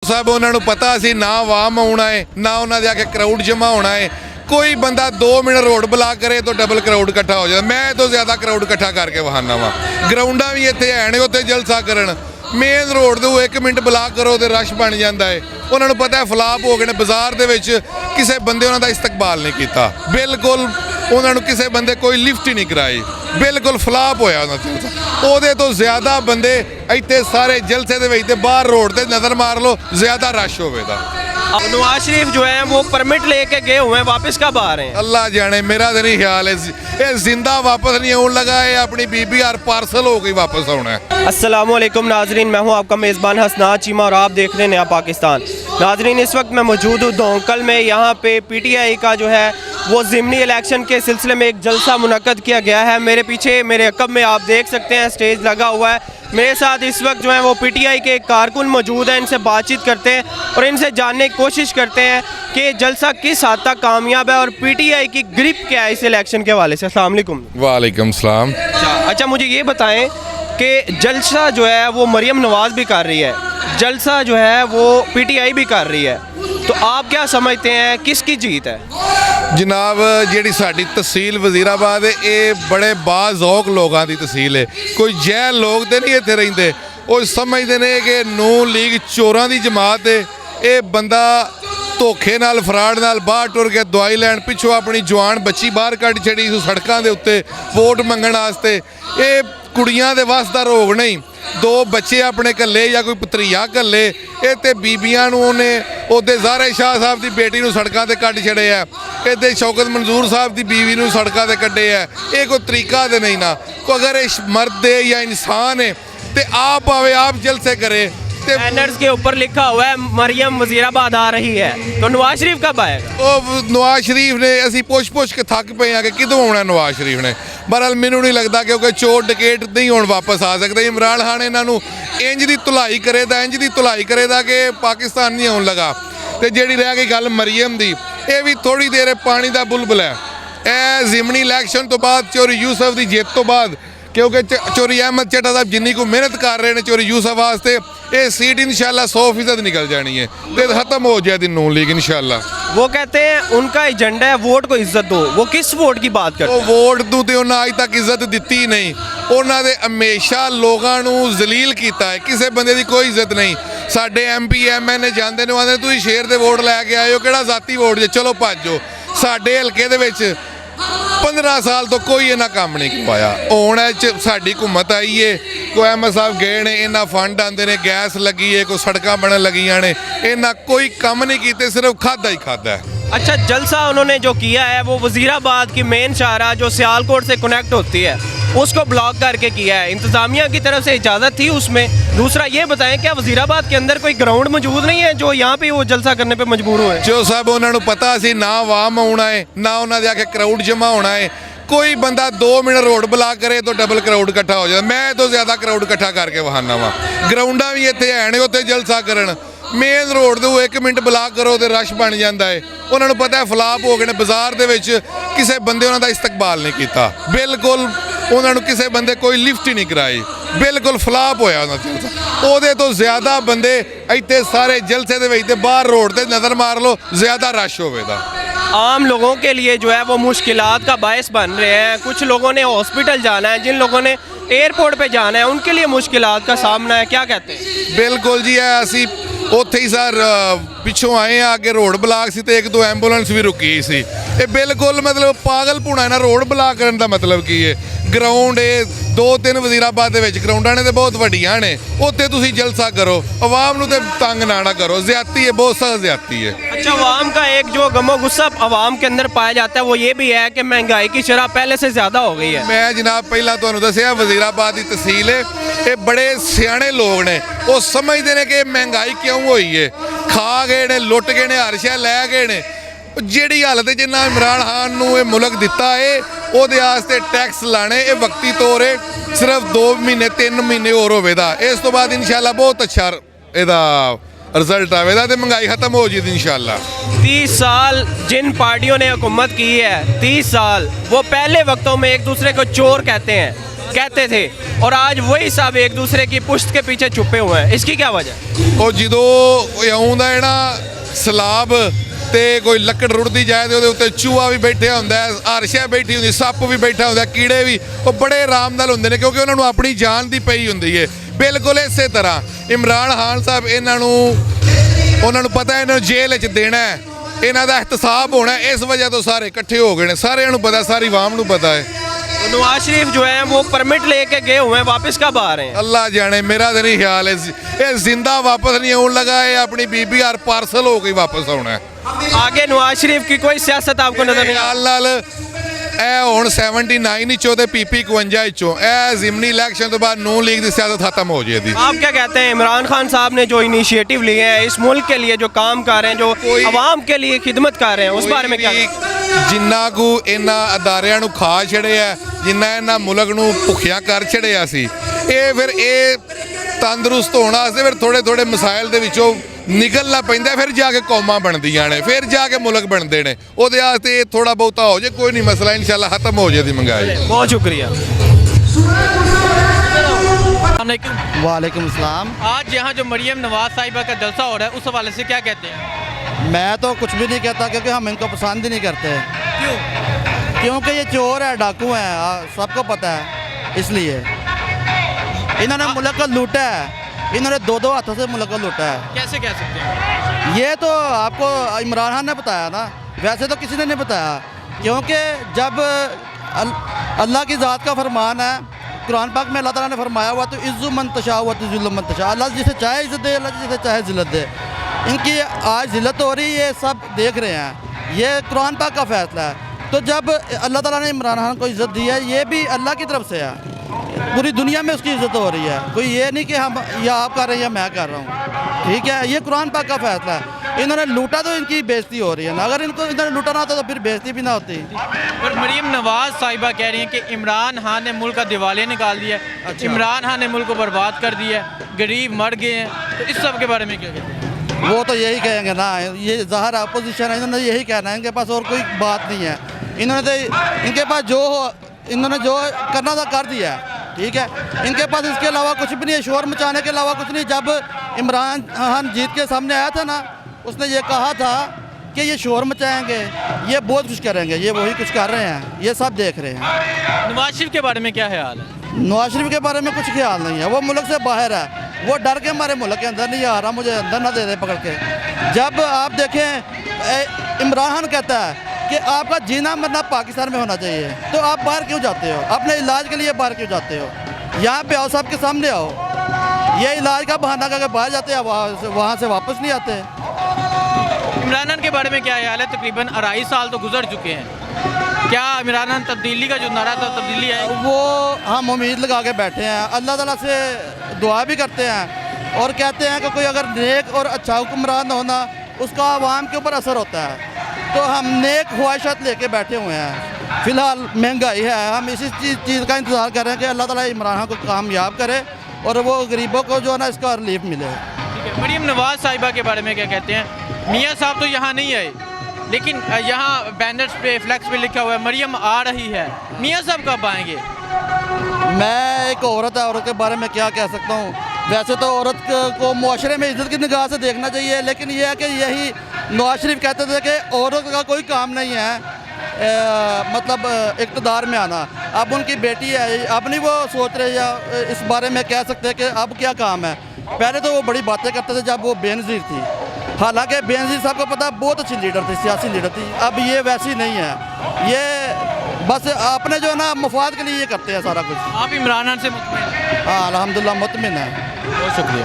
साहब उन्होंने पता सी ना आवाम आना है ना उन्होंने आके क्राउड जमा होना है। कोई बंदा 2 मिनट रोड ब्लॉक करे तो डबल क्राउड इकट्ठा हो जाता। मैं तो ज़्यादा क्राउड इकट्ठा करके वहाना वा। ग्राउंडा भी इतने है उत्ते जलसा करन, मेन रोड तो 1 मिनट ब्लॉक करो तो रश बन जाता है। उन्होंने पता है फ्लाप हो गए बाजार के किसी बंदे उन्होंने इस्तकबाल नहीं किया, बिल्कुल उन्होंने किसी बंदे कोई लिफ्ट ही नहीं कराई, बिल्कुल फ्लाप होया उहदे तो ज़्यादा बंदे इतने सारे जलसे के बाहर रोड से नज़र मार लो, ज़्यादा रश होगा। नवाज शरीफ जो है वो परमिट लेके गए हुए हैं, वापस कब आ रहे हैं? अल्लाह जाने, मेरा तो नहीं ख्याल है ये जिंदा वापस नहीं आने लगा है, अपनी बीबी और पार्सल हो गई वापस आना है। अस्सलामुअलैकुम नाजरीन, मैं हूं आपका मेज़बान हसनात चीमा और आप देख रहे हैं नया पाकिस्तान। नाजरीन, इस वक्त मैं मौजूद हूँ दोंकल में। यहाँ पे PTI का जो है वो ज़िमनी इलेक्शन के सिलसिले में एक जलसा मुनक्कद किया गया है। मेरे पीछे मेरे अकब में आप देख सकते हैं स्टेज लगा हुआ है। मेरे साथ इस वक्त जो है वो PTI के एक कारकुन मौजूद हैं। इनसे बातचीत करते हैं और इनसे जानने की कोशिश करते हैं कि जलसा किस हद तक कामयाब है और PTI की ग्रिप क्या है इस इलेक्शन के हवाले से। अस्सलाम वालेकुम। वालेकुम सलाम। अच्छा, मुझे ये बताएं कि जलसा जो है वो मरियम नवाज़ भी कर रही है, जलसा जो है वो PTI भी कर रही है, तो आप क्या समझते हैं किसकी जीत है? जनाब, जी साड़ी तहसील वजीराबाद है, ये बड़े बाज़ौक लोगों की तहसील है। कोई जैल लोग तो नहीं इतने रहिंदे, वो समझते हैं कि नून लीग चोरां की जमात है। ये बंदा धोखे नाल फराड नाल बाहर टुर के दवाई लैन पिछों अपनी जवान बच्ची बाहर कढ़ छड़ी सड़कों के उत्ते वोट मंगण वास्ते। ये कुड़ियां दे वास दा रोग नहीं, 2 बच्चे अपने कल्ले या कोई भतरीआ कल्ले, ये तो बीबियां उन्हें उहदे ज़ारे शाह साहब की बेटी नूं सड़कों ते कढ़ छड़े है, इहदे शौकत मंजूर साहब की बीवी नूं सड़कों ते कड्ढे है। ये कोई तरीका तो नहीं ना, को अगर ये मर्द है या इंसान है तो आप आवे आप जलसे करे। बैनर्स के ऊपर लिखा हुआ है मरियम वजीराबाद आ रही है, तो नवाज शरीफ कब आएगा? नवाज शरीफ ने असी पुछ के थक पे हैं कि किदों आना नवाज शरीफ ने। बहरहाल मैनू नहीं लगता क्योंकि चोर डकैत नहीं हुण वापस आ सकते। इमरान खान इन्हों इंज की धुलाई करेदा, इंज की धुलाई करेदा कि पाकिस्तान नहीं आने लगा। तो जी रह गई गल मरियम की, ये भी थोड़ी देर पानी का बुलबुल है। ए ज़िमनी इलैक्शन तो बाद चोरी यूसफ की जित तो बाद, क्योंकि चोरी अहमद चट्टा साहब जिन्नी को मेहनत कर रहे हैं चोरी यूसफ वास्ते, ये सीट इंशाल्लाह 100% निकल जानी है, तो खत्म हो जाए नून लीग इंशाल्लाह। वो कहते हैं उनका एजेंडा है वोट को इज्जत दो, वो किस वोट की बात करते हैं? वोट नूं ते उन्हें अज तक इज्जत दी नहीं, उन्होंने हमेशा लोगों को जलील किया है, किसी बंदे की कोई इज्जत नहीं। साडे MP MN जाते ने आते तुम शेर के वोट लैके आए हो, किहड़ा जाती वोट जे, चलो भजो। साडे हल्के दे विच 15 साल तो कोई इन्ना काम नहीं करवाया। हुण साडी हुकूमत आई है, कोई अहमद साहब गए ने, इन्ना फंड आते हैं, गैस लगी है, कोई सड़कां बनन लगियां ने, इन्ना कोई काम नहीं किए, सिर्फ खादा ही खादा है। अच्छा, जलसा उन्होंने जो किया है वो वजीराबाद की मेन शाहरा जो सियालकोट से कनेक्ट होती है उसको ब्लॉक करके किया है। इंतजामिया की तरफ से इजाज़त थी उसमें। दूसरा ये बताएं, क्या वजीराबाद के अंदर कोई ग्राउंड मौजूद नहीं है जो यहाँ पे वो जलसा करने पे मजबूर हुए? जो साहब उन्होंने पता सी ना आवाम आना है ना उन्होंने आके क्राउड जमा होना है। कोई बंदा 2 मिनट रोड ब्लॉक करे तो डबल क्राउड इकट्ठा हो जाता। मैं तो ज़्यादा क्राउड इकट्ठा करके वहाना वा। ग्राउंडा भी इतने है उत्ते जलसा करन, मेन रोड तो 1 मिनट ब्लॉक करो तो रश बन जाता है। उन्होंने पता है फ्लाप हो गए बाजार के किसी बंदे उन्होंने इस्तकबाल नहीं किया, बिल्कुल उन्होंने किसी बंदे कोई लिफ्ट ही नहीं कराई, बिल्कुल फ्लाप होया उहदे तो ज़्यादा बंदे इतने सारे जलसे के बाहर रोड से नज़र मार लो, ज़्यादा रश होगा। आम लोगों के लिए जो है वो मुश्किलात का बायस बन रहे हैं। कुछ लोगों ने हॉस्पिटल जाना है, जिन लोगों ने एयरपोर्ट पे जाना है उनके लिए मुश्किलात का सामना है, क्या कहते हैं? बिल्कुल जी, है असी उत्थे ही सर पिछों आए हैं, आगे रोड ब्लॉक सी, 1-2 एंबूलेंस भी रुकी सी। ये बिल्कुल मतलब पागलपुणा है ना, रोड ब्लॉक करने का मतलब की है। ग्राउंड 2-3 वजीराबाद के ग्राउंडा ने तो बहुत वड्डियां ने, उत्थे तुसीं जलसा करो, अवाम नूं ते तंग ना करो, ज्यादती है, बहुत सख्त ज्यादती है। अच्छा, अवाम का एक जो गमो गुस्सा अवाम के अंदर पाया जाता है वो ये भी है कि महंगाई की शरह पहले से ज़्यादा हो गई है। मैं जनाब पहला तुहानूं दस्सिया वजीराबाद की तहसील है, ये बड़े सियाणे लोग ने, वो समझते हैं कि महंगाई क्यों हुई है, खा गए ने, लुट गए ने, हर शै लै गए ने। जिहड़ी हालत जिन्ना इमरान खान नूं ये मुल्क दिता है ਉਹਦੇ वास्ते टैक्स लाने ये वक्ती तौर है, सिर्फ 2 महीने 3 महीने और होवेगा, इस तो बाद इंशाल्लाह बहुत अच्छा ਇਹਦਾ रिजल्ट आवेगा तो महंगाई खत्म हो जाएगी इंशाल्लाह। 30 साल जिन पार्टियों ने हुकूमत की है, 30 साल वो पहले वक्तों में एक दूसरे को चोर कहते हैं, कहते थे और आज वही सब एक दूसरे की पुश्त के पीछे छुपे हुए हैं, इसकी क्या वजह है? ਉਹ ਜਦੋਂ ਕੋਈ ਆਉਂਦਾ ਹੈ ਨਾ ਸਲਾਬ ਤੇ ਕੋਈ ਲੱਕੜ ਰੁੜਦੀ ਜਾਏ ਤੇ ਉਹਦੇ ਉੱਤੇ ਚੂਹਾ ਵੀ ਬੈਠਿਆ ਹੁੰਦਾ ਹੈ, ਅਰਸ਼ਾ ਬੈਠੀ ਹੁੰਦੀ, ਸੱਪ ਵੀ ਬੈਠਾ ਹੁੰਦਾ, ਕੀੜੇ ਵੀ, ਉਹ ਬੜੇ ਆਰਾਮ ਨਾਲ ਹੁੰਦੇ ਨੇ ਕਿਉਂਕਿ ਉਹਨਾਂ ਨੂੰ ਆਪਣੀ ਜਾਨ ਦੀ ਪਈ ਹੁੰਦੀ ਹੈ। ਬਿਲਕੁਲ ਇਸੇ ਤਰ੍ਹਾਂ ਇਮਰਾਨ ਖਾਨ ਸਾਹਿਬ ਉਹਨਾਂ ਨੂੰ ਪਤਾ ਇਹਨਾਂ ਨੂੰ ਜੇਲ੍ਹ 'ਚ ਦੇਣਾ ਹੈ, ਇਹਨਾਂ ਦਾ ihtisaab ਹੋਣਾ, ਇਸ ਵਜ੍ਹਾ ਤੋਂ ਸਾਰੇ ਇਕੱਠੇ ਹੋ ਗਏ ਨੇ, ਸਾਰਿਆਂ ਨੂੰ ਪਤਾ, ਸਾਰੀ ਆਵਾਮ ਨੂੰ ਪਤਾ ਹੈ। नवाज शरीफ जो है वो परमिट लेके गए हुए हैं, वापस कब आ रहे हैं? ਅੱਲਾ ਜਾਣੇ, ਮੇਰਾ ਤਾਂ ਨਹੀਂ ਖਿਆਲ ਹੈ ਇਹ ਜ਼ਿੰਦਾ ਵਾਪਸ ਨਹੀਂ ਆਉਣ ਲੱਗਾ, ਇਹ ਆਪਣੀ ਬੀਬੀ ਹਰ ਪਾਰਸਲ ਹੋ ਕੇ ਵਾਪਸ ਆਉਣਾ ਹੈ। आगे नवाज शरीफ की कोई सियासत आपको नजर नहीं आ ਨਾਲ ਇਹ ਹੁਣ 79 ਵਿੱਚੋਂ ਤੇ PP 51 ਵਿੱਚੋਂ ਇਹ ਜ਼ਿਮਨੀ ਇਲੈਕਸ਼ਨ ਤੋਂ ਬਾਅਦ ਨੂਨ ਲੀਗ ਦੀ ਸਿਆਸਤ ਖਤਮ ਹੋ ਜਾਏਗੀ। आप क्या कहते हैं, इमरान खान साहब ने जो इनिशिएटिव लिए हैं, इस मुल्क के लिए जो काम कर रहे हैं, जो आवाम के लिए खिदमत कर रहे हैं, उस बारे में क्या? ਜਿੰਨਾ ਕੁ ਇਹਨਾਂ ਅਦਾਰਿਆਂ ਨੂੰ ਖਾ ਛੜਿਆ, ਜਿੰਨਾ ਇਹਨਾਂ ਮੁਲਕ ਨੂੰ ਭੁੱਖਿਆ ਕਰ ਛੜਿਆ ਸੀ, ਇਹ ਤੰਦਰੁਸਤ ਹੋਣ ਵਾਸਤੇ ਫਿਰ ਥੋੜੇ ਥੋੜੇ ਮਸਾਇਲ ਦੇ ਵਿੱਚੋਂ ਨਿਕਲਣਾ ਪੈਂਦਾ, ਫਿਰ ਜਾ ਕੇ ਕੌਮਾਂ ਬਣਦੀਆਂ ਨੇ, ਫਿਰ ਜਾ ਕੇ ਮੁਲਕ ਬਣਦੇ ਨੇ। ਉਹਦੇ ਵਾਸਤੇ ਇਹ ਥੋੜਾ ਬਹੁਤਾ ਹੋ ਜੇ, ਕੋਈ ਨਹੀਂ ਮਸਲਾ, ਇਨਸ਼ਾਅੱਲਾ ਖਤਮ ਹੋ ਜਾਏਗੀ ਮਹਿੰਗਾਈ। बहुत शुक्रिया। वालेकुम अस्सलाम। आज यहाँ जो मरियम नवाज साहिबा का जलसा हो रहा है, उस हवाले से क्या कहते हैं? मैं तो कुछ भी नहीं कहता क्योंकि हम इनको पसंद ही नहीं करते। क्यों? क्योंकि ये चोर है, डाकू हैं, सबको पता है, इसलिए इन्होंने मुल्क को लूटा है, इन्होंने दो हाथों से मुल्क को लूटा है। कैसे कह सकते हैं? ये तो आपको इमरान खान ने बताया ना, वैसे तो किसी ने नहीं बताया, क्योंकि जब अल्लाह की ज़ात का फरमान है, कुरान पाक में अल्लाह ताला ने फरमाया हुआ, तो इज़्ज़ु मन तशा व तुज़िल्लु मन तशा, अल्लाह जिसे चाहे इज़्ज़त दे, अल्लाह जिसे चाहे ज़िल्लत दे। इनकी आज ज़िल्लत हो रही है, ये सब देख रहे हैं, ये कुरान पाक का फ़ैसला है। तो जब अल्लाह ताला ने इमरान खान को इज़्ज़त दी है, ये भी अल्लाह की तरफ से है, पूरी दुनिया में उसकी इज़्ज़त हो रही है, कोई ये नहीं कि हम या आप कर रहे हैं या मैं कर रहा हूँ, ठीक है, ये कुरान पाक का फ़ैसला है। इन्होंने लूटा तो इनकी बेइज्जती हो रही है ना, अगर इनको इन्होंने लूटा ना होता तो फिर बेइज्जती भी ना होती। और मरियम नवाज साहिबा कह रही हैं कि इमरान खान ने मुल्क का दिवालिया निकाल दिया है, अच्छा। इमरान खान ने मुल्क को बर्बाद कर दिया है, गरीब मर गए हैं, तो इस सब के बारे में क्या कहते हैं? वो तो यही कहेंगे ना, ये ज़ाहिर अपोजिशन है, इन्होंने यही कहना है, इनके पास और कोई बात नहीं है, इन्होंने तो इनके पास इन्होंने जो करना था कर दिया है, ठीक है, इनके पास इसके अलावा कुछ भी नहीं है, शोर मचाने के अलावा कुछ नहीं। जब इमरान खान जीत के सामने आया था ना, उसने ये कहा था कि ये शोर मचाएंगे, ये बहुत कुछ करेंगे, ये वही कुछ कर रहे हैं, ये सब देख रहे हैं। नवाज शरीफ के बारे में क्या ख्याल है? नवाज शरीफ के बारे में कुछ ख्याल नहीं है, वो मुल्क से बाहर है, वो डर के हमारे मुल्क के अंदर नहीं आ रहा, मुझे अंदर ना दे दे पकड़ के। जब आप देखें इमरान खान कहता है कि आपका जीना मरना पाकिस्तान में होना चाहिए, तो आप बाहर क्यों जाते हो? अपने इलाज के लिए बाहर क्यों जाते हो? यहाँ पे आओ, सबके सामने आओ, ये इलाज का बहाना करके बाहर जाते हैं, वहाँ से वापस नहीं आते। इमरान खान के बारे में क्या ख्याल है? तकरीबन 2.5 साल तो गुजर चुके हैं, क्या इमरान खान तब्दीली का जो नारा था तब्दीली है? वो हम उम्मीद लगा के बैठे हैं, अल्लाह ताला से दुआ भी करते हैं और कहते हैं कि कोई अगर नेक और अच्छा हुक्मरान होना, उसका आवाम के ऊपर असर होता है, तो हम नेक ख्वाहिशात लेके बैठे हुए हैं। फ़िलहाल महंगाई है, हम इसी चीज़ का इंतज़ार कर रहे हैं कि अल्लाह ताला इमरान खान को कामयाब करे और वो गरीबों को जो है ना इसका रिलीफ मिले। ठीक है, मरियम नवाज साहिबा के बारे में क्या कहते हैं? मियाँ साहब तो यहाँ नहीं आए, लेकिन यहाँ बैनर्स पे फ्लैक्स पे लिखा हुआ है मरियम आ रही है, मियाँ साहब कब आएंगे? मैं एक औरत के बारे में क्या कह सकता हूँ, वैसे तो औरत को मुआशरे में इज़्ज़त की निगाह से देखना चाहिए, लेकिन यह है कि यही नवाज शरीफ कहते थे कि औरत का कोई काम नहीं है मतलब इक़्तिदार में आना। अब उनकी बेटी है, अब नहीं वो सोच रहे या इस बारे में कह सकते हैं कि अब क्या काम है। पहले तो वो बड़ी बातें करते थे जब वो बेनज़ीर थी, हालांकि बेनज़ीर साहब को पता बहुत अच्छी लीडर थी, सियासी लीडर थी, अब ये वैसी नहीं है, ये बस अपने जो है ना मफाद के लिए ये करते हैं सारा कुछ। आप इमरान खान से मुतमिन हैं? हाँ अल्हम्दुलिल्लाह मुतमिन है। बहुत शुक्रिया।